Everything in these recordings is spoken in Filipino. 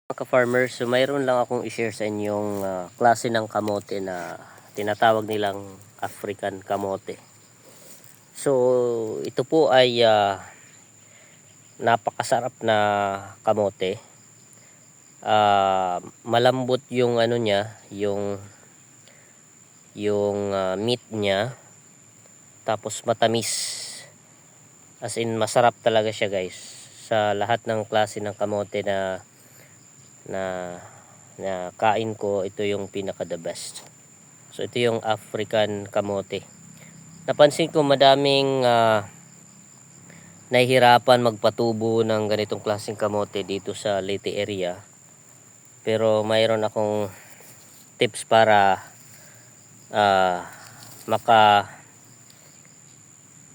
Mga ka-farmers, so mayroon lang akong i-share sa inyong klase ng kamote na tinatawag nilang African kamote. So ito po ay napakasarap na kamote. Malambot yung ano niya, yung meat niya, tapos matamis. As in masarap talaga siya guys. Sa lahat ng klase ng kamote na kain ko, ito yung pinaka the best. So ito yung African kamote. Napansin ko madaming nahihirapan magpatubo ng ganitong klaseng kamote dito sa Leyte area. Pero mayroon akong tips para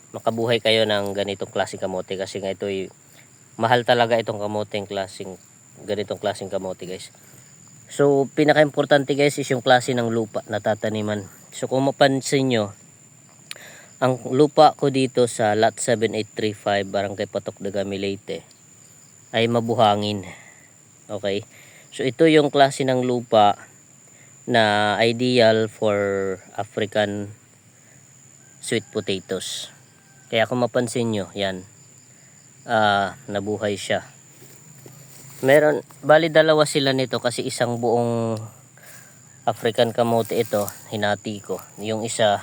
makabuhay kayo ng ganitong klaseng kamote, kasi nga ito'y mahal talaga itong ganitong klaseng kamote guys. So pinaka-importante guys is yung klase ng lupa na tataniman. So kung mapansin nyo, ang lupa ko dito sa lot 7835 Barangay Patok Dagami Leyte ay mabuhangin. Okay, so ito yung klase ng lupa na ideal for African sweet potatoes. Kaya kung mapansin nyo, yan, nabuhay siya. Bali dalawa sila nito, kasi isang buong African kamote ito, hinati ko. Yung isa,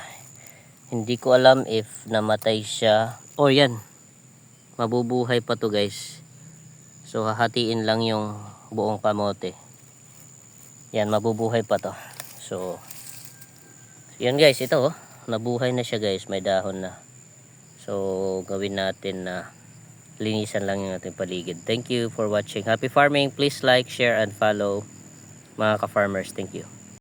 hindi ko alam if namatay siya. Oh yan, mabubuhay pa to guys. So hahatiin lang yung buong kamote. Yan, mabubuhay pa to. So yan guys, ito nabuhay na siya guys, may dahon na. So gawin natin na linisan lang yung ating paligid. Thank you for watching. Happy farming. Please like, share and follow mga ka-farmers. Thank you.